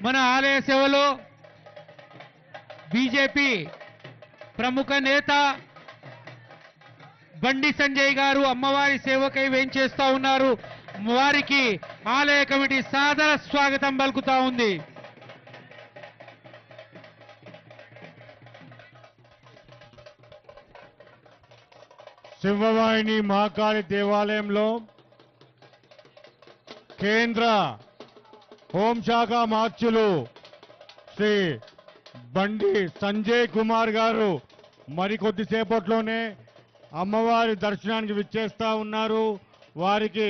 మన ఆలయ సేవలో బీజేపీ ప్రముఖ నేత బండి సంజయ్ గారు అమ్మవారి సేవకై వేంచేస్తా ఉన్నారు. వారికి ఆలయ కమిటీ సాదర స్వాగతం పలుకుతా ఉంది. సింహవాహిని మహాకాళి దేవాలయంలో కేంద్ర హోంశాఖ మార్చులు శ్రీ బండి సంజయ్ కుమార్ గారు మరికొద్దిసేపట్లోనే అమ్మవారి దర్శనానికి విచ్చేస్తా ఉన్నారు. వారికి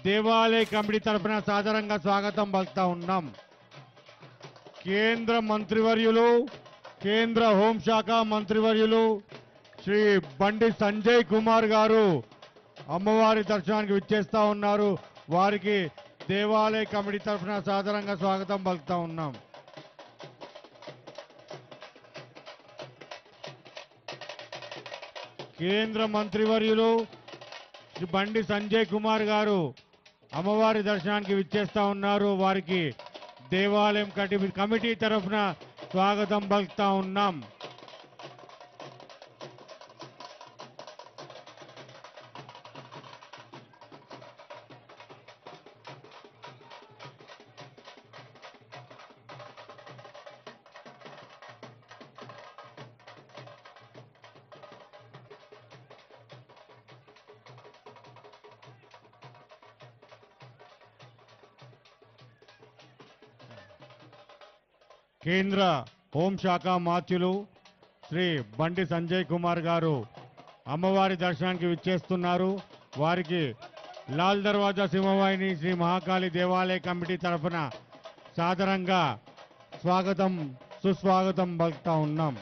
దేవాలయ కమిటీ తరఫున సాదరంగా స్వాగతం పలుకుతా ఉన్నాం. కేంద్ర మంత్రివర్యులు, కేంద్ర హోంశాఖ మంత్రివర్యులు శ్రీ బండి సంజయ్ కుమార్ గారు అమ్మవారి దర్శనానికి విచ్చేస్తా ఉన్నారు. వారికి దేవాలయ కమిటీ తరఫున సాదరంగా స్వాగతం పలుకుతా ఉన్నాం. కేంద్ర మంత్రివర్యులు శ్రీ బండి సంజయ్ కుమార్ గారు అమ్మవారి దర్శనానికి విచ్చేస్తా ఉన్నారు. వారికి దేవాలయం కమిటీ తరఫున స్వాగతం పలుకుతా ఉన్నాం. కేంద్ర హోంశాఖ మార్చులు శ్రీ బండి సంజయ్ కుమార్ గారు అమ్మవారి దర్శనానికి విచ్చేస్తున్నారు. వారికి లాల్ దర్వాజా సింహవాహిని శ్రీ మహాకాళి దేవాలయ కమిటీ తరఫున సాదరంగా స్వాగతం సుస్వాగతం పలుకుతా ఉన్నాం.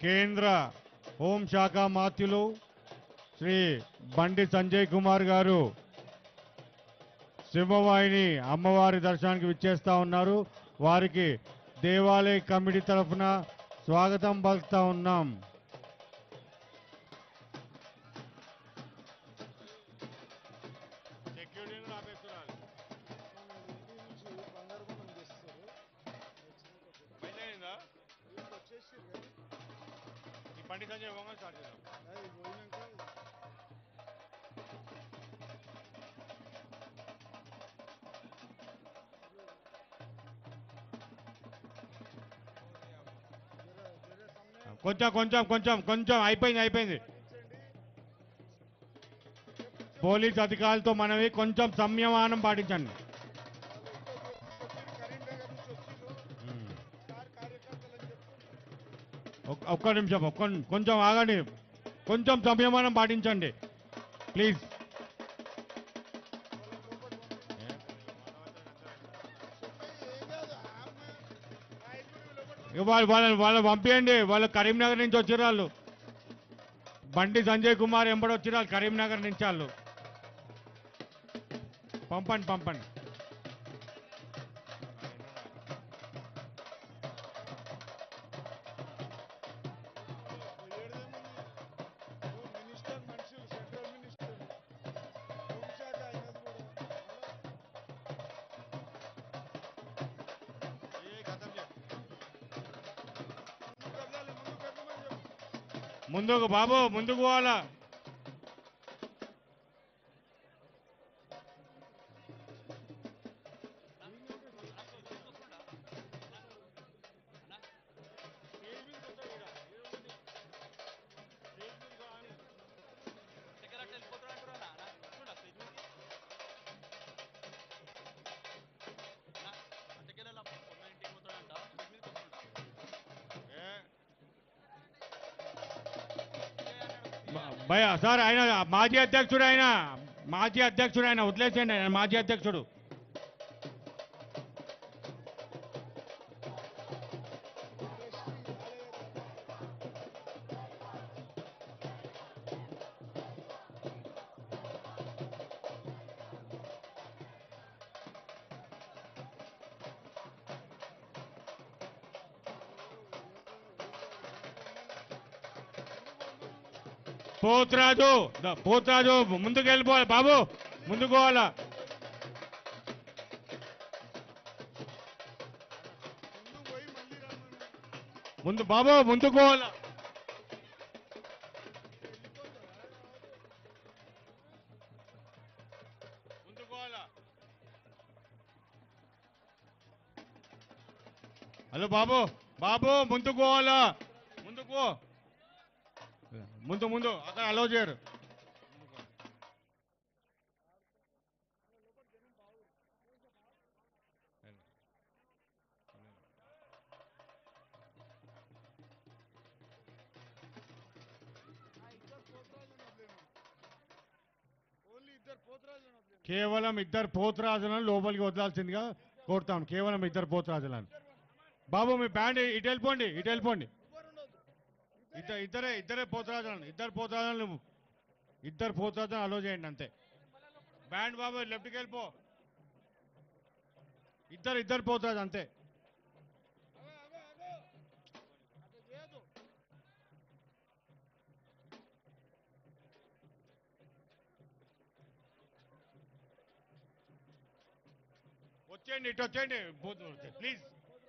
కేంద్ర హోంశాఖ మాత్యులు శ్రీ బండి సంజయ్ కుమార్ గారు సింహవాహిని అమ్మవారి దర్శనానికి విచ్చేస్తా ఉన్నారు. వారికి దేవాలయ కమిటీ తరఫున స్వాగతం పలుకుతా ఉన్నాం. బండి సంజయ్ స్టార్ట్ చేద్దాం. కొంచెం కొంచెం కొంచెం కొంచెం అయిపోయింది. పోలీస్ అధికారులతో మనవి కొంచెం సంయమనం పాటించండి. ఒక్క నిమిషం కొంచెం ఆగండి. కొంచెం సంయమనం పాటించండి ప్లీజ్. వాళ్ళు పంపించండి. వాళ్ళు కరీంనగర్ నుంచి వచ్చిర్రు. వాళ్ళు బండి సంజయ్ కుమార్ ఎంబడి వచ్చిర్రు. వాళ్ళు కరీంనగర్ నుంచి వాళ్ళు పంపండి. ముందుకు బాబు, ముందుకు పోవాలా. భయ సార్, ఆయన మాజీ అధ్యక్షుడు, ఆయన వదిలేసేయండి. ఆయన మాజీ అధ్యక్షుడు. పోతురాజు పోతురాజు ముందుకు వెళ్ళిపోవాలి బాబు, ముందుకు పోవాలా. ముందు బాబు ముందుకు పోవాలా. ముందుకు పోవాలా. హలో బాబు, బాబు ముందుకు పోవాలా, ముందుకు పో. ముందు ముందు అక్కడ అలో చేయరు. కేవలం ఇద్దరు పోతురాజులను లోపలికి వదలాల్సిందిగా కోరుతాం. కేవలం ఇద్దరు పోతురాజులను. బాబు మీ బ్యాండ్ ఇటు వెళ్ళిపోండి, ఇటు వెళ్ళిపోండి. ఇద్దరే పోతురాజులను, ఇద్దరు పోతురాజులను అలో చేయండి అంతే. బ్యాండ్ బాబు లెఫ్ట్కి వెళ్ళిపో. ఇద్దరు పోతురాజు అంతే. వచ్చేయండి, ఇటు వచ్చేయండి ప్లీజ్,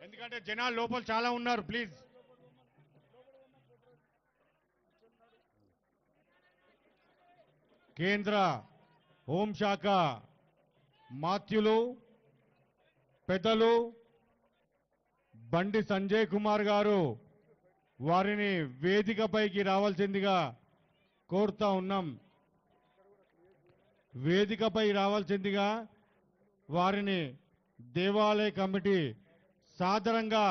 ఎందుకంటే జనాలు లోపల చాలా ఉన్నారు. ప్లీజ్ కేంద్ర హోంశాఖ మాత్యులు పెద్దలు బండి సంజయ్ కుమార్ గారు వారిని వేదికపైకి రావాల్సిందిగా కోరుతా ఉన్నాం. వేదికపై రావాల్సిందిగా వారిని దేవాలయ కమిటీ సాదరంగా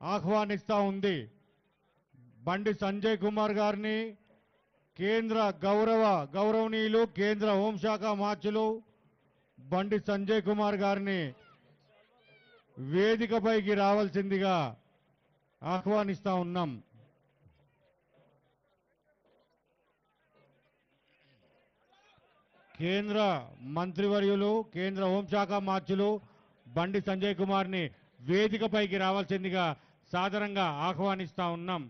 ఆహ్వానిస్తా ఉంది. బండి సంజయ్ కుమార్ గారిని కేంద్ర గౌరవనీయులు కేంద్ర హోంశాఖ మార్చులు బండి సంజయ్ కుమార్ గారిని వేదికపైకి రావాల్సిందిగా ఆహ్వానిస్తా ఉన్నాం. కేంద్ర మంత్రివర్యులు కేంద్ర హోంశాఖ మార్చులు బండి సంజయ్ కుమార్ని వేదికపైకి రావాల్సిందిగా సాదరంగా ఆహ్వానిస్తా ఉన్నాం.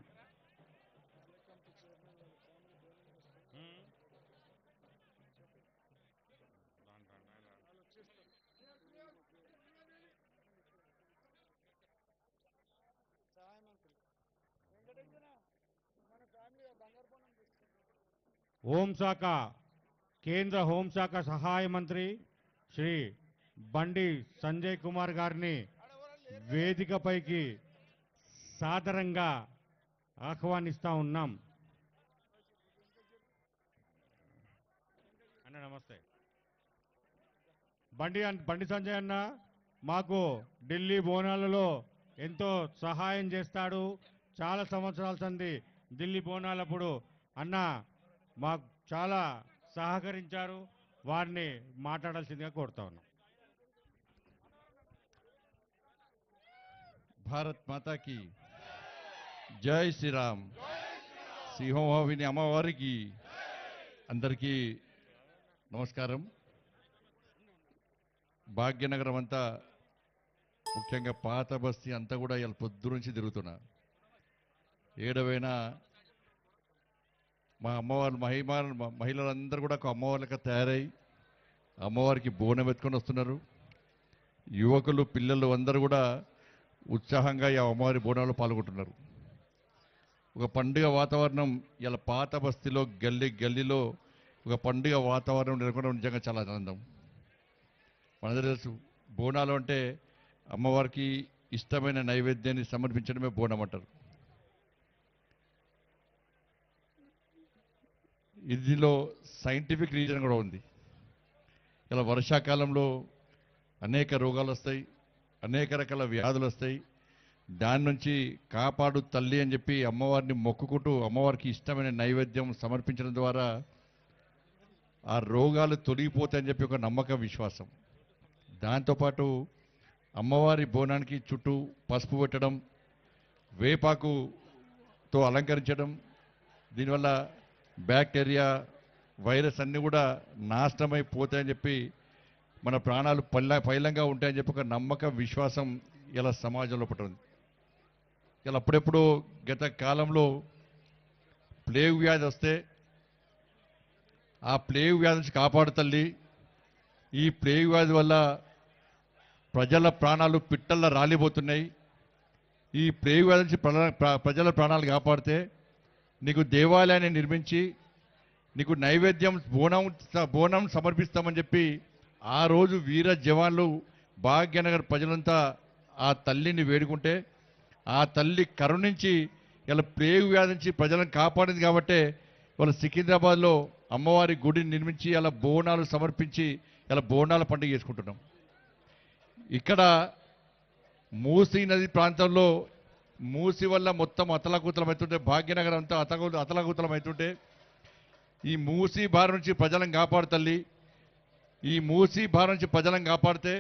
హోంశాఖ కేంద్ర హోంశాఖ సహాయ మంత్రి శ్రీ బండి సంజయ్ కుమార్ గారిని వేదికపైకి సాదరంగా ఆహ్వానిస్తా ఉన్నాం. అన్న నమస్తే. బండి సంజయ్ అన్న మాకు ఢిల్లీ బోనాలలో ఎంతో సహాయం చేస్తాడు. చాలా సంవత్సరాల సంది ఢిల్లీ బోనాలప్పుడు అన్న మాకు చాలా సహకరించారు. వారిని మాట్లాడాల్సిందిగా కోరుతా ఉన్నాం. భారత్ మాతాకి జై శ్రీరామ్. సింహవాహిని అమ్మవారికి అందరికీ నమస్కారం. భాగ్యనగరం అంతా ముఖ్యంగా పాత బస్తీ అంతా కూడా ఇలా పొద్దు నుంచి తిరుగుతున్నా. ఏడవైనా మా అమ్మవారు మహిళలందరూ కూడా ఒక అమ్మవార్లుగా తయారై అమ్మవారికి బోనం ఎత్తుకొని వస్తున్నారు. యువకులు పిల్లలు అందరూ కూడా ఉత్సాహంగా ఈ అమ్మవారి బోనాల్లో పాల్గొంటున్నారు. ఒక పండుగ వాతావరణం ఇలా పాత బస్తీలో గల్లీలో ఒక పండుగ వాతావరణం నెలకొనడం నిజంగా చాలా ఆనందం. మనందరూ తెలుసు బోనాలు అంటే అమ్మవారికి ఇష్టమైన నైవేద్యాన్ని సమర్పించడమే బోనం అంటారు. ఇందులో సైంటిఫిక్ రీజన్ కూడా ఉంది. ఇలా వర్షాకాలంలో అనేక రోగాలు వస్తాయి, అనేక రకాల వ్యాధులు వస్తాయి. దాని నుంచి కాపాడు తల్లి అని చెప్పి అమ్మవారిని మొక్కుకుంటూ అమ్మవారికి ఇష్టమైన నైవేద్యం సమర్పించడం ద్వారా ఆ రోగాలు తొలగిపోతాయని చెప్పి ఒక నమ్మకం, విశ్వాసం. దాంతోపాటు అమ్మవారి బోనానికి చుట్టూ పసుపు పెట్టడం, వేపాకుతో అలంకరించడం, దీనివల్ల బ్యాక్టీరియా వైరస్ అన్నీ కూడా నాశనమైపోతాయని చెప్పి మన ప్రాణాలు పైలంగా ఉంటాయని చెప్పి ఒక నమ్మకం, విశ్వాసం ఇలా సమాజంలో పుట్టింది. ఇలా అప్పుడెప్పుడు గత కాలంలో ప్లేగ్ వ్యాధి వస్తే ఆ ప్లేగు వ్యాధి నుంచి కాపాడు తల్లి. ఈ ప్లేగు వ్యాధి వల్ల ప్రజల ప్రాణాలు పిట్టల్లో రాలిపోతున్నాయి. ఈ ప్లేగు వ్యాధి నుంచి ప్రజల ప్రాణాలు కాపాడితే నీకు దేవాలయాన్ని నిర్మించి నీకు నైవేద్యం బోనం సమర్పిస్తామని చెప్పి ఆ రోజు వీర జవాన్లు భాగ్యనగర్ ప్రజలంతా ఆ తల్లిని వేడుకుంటే ఆ తల్లి కరుణించి ఇలా ప్లేగు వ్యాధి నుంచి ప్రజలను కాపాడింది కాబట్టే ఇవాళ సికింద్రాబాద్లో అమ్మవారి గుడిని నిర్మించి అలా బోనాలు సమర్పించి ఇలా బోనాల పండుగ చేసుకుంటున్నాం. ఇక్కడ మూసీ నది ప్రాంతంలో మూసి వల్ల మొత్తం అతలాకుతలం అవుతుంటే భాగ్యనగరం అంతా అతలాకుతలం అవుతుంటే ఈ మూసీ బారి నుంచి ప్రజలను కాపాడు తల్లి. ఈ మూసీ బారి నుంచి ప్రజలను కాపాడితే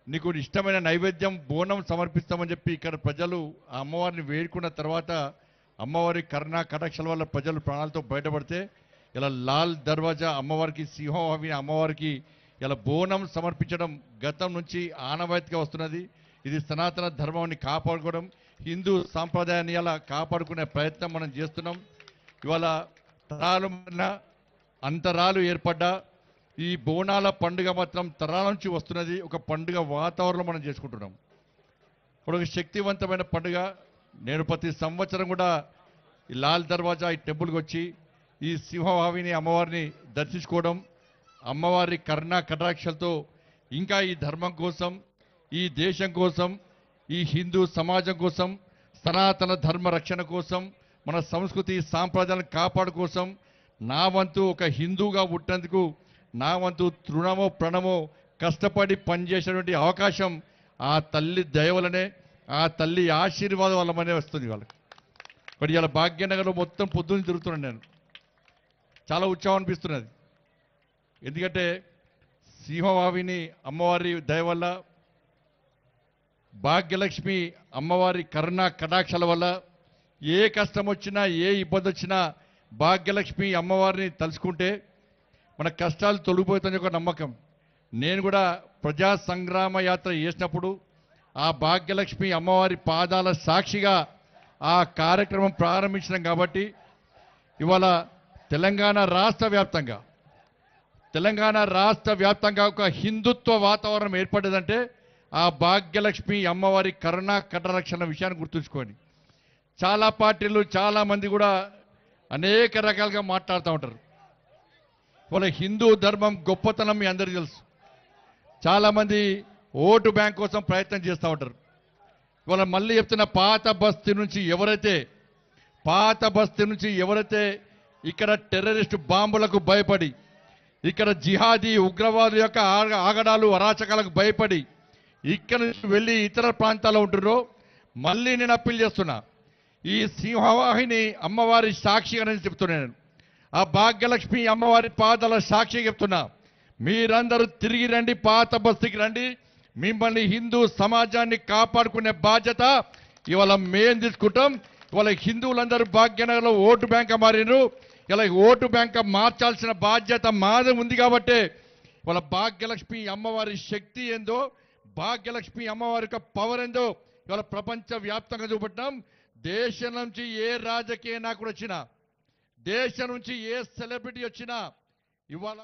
నీకు ఇష్టమైన నైవేద్యం బోనం సమర్పిస్తామని చెప్పి ఇక్కడ ప్రజలు ఆ అమ్మవారిని వేడుకున్న తర్వాత అమ్మవారి కరుణా కటాక్షల వల్ల ప్రజలు ప్రాణాలతో బయటపడితే ఇలా లాల్ దర్వాజా అమ్మవారికి సింహవాహిని అమ్మవారికి ఇలా బోనం సమర్పించడం గతం నుంచి ఆనవాయితీగా వస్తున్నది. ఇది సనాతన ధర్మాన్ని కాపాడుకోవడం హిందూ సాంప్రదాయాన్ని ఇలా కాపాడుకునే ప్రయత్నం మనం చేస్తున్నాం. ఇవాళ తరాలు అంతరాలు ఏర్పడ్డా ఈ బోనాల పండుగ మాత్రం తరాల నుంచి వస్తున్నది. ఒక పండుగ వాతావరణం మనం చేసుకుంటున్నాం. ఇప్పుడు ఒక శక్తివంతమైన పండుగ. నేను ప్రతి సంవత్సరం కూడా ఈ లాల్ దర్వాజా ఈ టెంపుల్కి వచ్చి ఈ సింహవాహిని అమ్మవారిని దర్శించుకోవడం, అమ్మవారి కరుణా కటాక్షలతో ఇంకా ఈ ధర్మం కోసం, ఈ దేశం కోసం, ఈ హిందూ సమాజం కోసం, సనాతన ధర్మ రక్షణ కోసం, మన సంస్కృతి సాంప్రదాయాలను కాపాడు కోసం నా వంతు ఒక హిందూగా పుట్టినందుకు నా వంతు తృణమో ప్రణమో కష్టపడి పనిచేసేటువంటి అవకాశం ఆ తల్లి దయ వల్లనే, ఆ తల్లి ఆశీర్వాదం వల్లనే వస్తుంది వాళ్ళకి. మరి ఇలా భాగ్యనగర్లో మొత్తం పొద్దున్న తిరుగుతున్నాను నేను. చాలా ఉత్సాహం అనిపిస్తున్నది. ఎందుకంటే సింహవాహిని అమ్మవారి దయ వల్ల, భాగ్యలక్ష్మి అమ్మవారి కరుణా కటాక్షల వల్ల ఏ కష్టం వచ్చినా ఏ ఇబ్బంది వచ్చినా భాగ్యలక్ష్మి అమ్మవారిని తలుచుకుంటే మన కష్టాలు తొలగిపోతుందని ఒక నమ్మకం. నేను కూడా ప్రజా సంగ్రామ యాత్ర చేసినప్పుడు ఆ భాగ్యలక్ష్మి అమ్మవారి పాదాల సాక్షిగా ఆ కార్యక్రమం ప్రారంభించినాం. కాబట్టి ఇవాళ తెలంగాణ రాష్ట్ర వ్యాప్తంగా ఒక హిందుత్వ వాతావరణం ఏర్పడ్డదంటే ఆ భాగ్యలక్ష్మి అమ్మవారి కరుణా కటాక్షల విషయాన్ని గుర్తుంచుకోండి. చాలా పార్టీలు చాలా మంది కూడా అనేక రకాలుగా మాట్లాడుతూ ఉంటారు. ఇవాళ హిందూ ధర్మం గొప్పతనం మీ అందరికీ తెలుసు. చాలామంది ఓటు బ్యాంక్ కోసం ప్రయత్నం చేస్తూ ఉంటారు. ఇవాళ మళ్ళీ చెప్తున్న పాత బస్తీ నుంచి ఎవరైతే ఇక్కడ టెర్రరిస్టు బాంబులకు భయపడి, ఇక్కడ జిహాదీ ఉగ్రవాదుల యొక్క ఆగడాలు అరాచకాలకు భయపడి ఇక్కడ నుంచి వెళ్ళి ఇతర ప్రాంతాల్లో ఉంటున్నారో మళ్ళీ నేను అప్పీల్ చేస్తున్నా. ఈ సింహవాహిని అమ్మవారి సాక్షిగా నేను చెప్తున్నాను, ఆ భాగ్యలక్ష్మి అమ్మవారి పాదాల సాక్షి చెప్తున్నా, మీరందరూ తిరిగి రండి, పాత బస్తీకి రండి. మిమ్మల్ని హిందూ సమాజాన్ని కాపాడుకునే బాధ్యత ఇవాళ మేం తీసుకుంటాం. ఇవాళ హిందువులందరూ భాగ్యనగర్లో ఓటు బ్యాంక్ మారినారు. ఇలా ఓటు బ్యాంక్ మార్చాల్సిన బాధ్యత మాదే ఉంది. కాబట్టి ఇవాళ భాగ్యలక్ష్మి అమ్మవారి శక్తి ఏందో, భాగ్యలక్ష్మి అమ్మవారి యొక్క పవర్ ఏందో ఇవాళ ప్రపంచ వ్యాప్తంగా చూపెట్టాం. దేశం నుంచి ఏ రాజకీయ నాయకుడు వచ్చినా, దేశం నుంచి ఏ సెలబ్రిటీ వచ్చినా ఇవాళ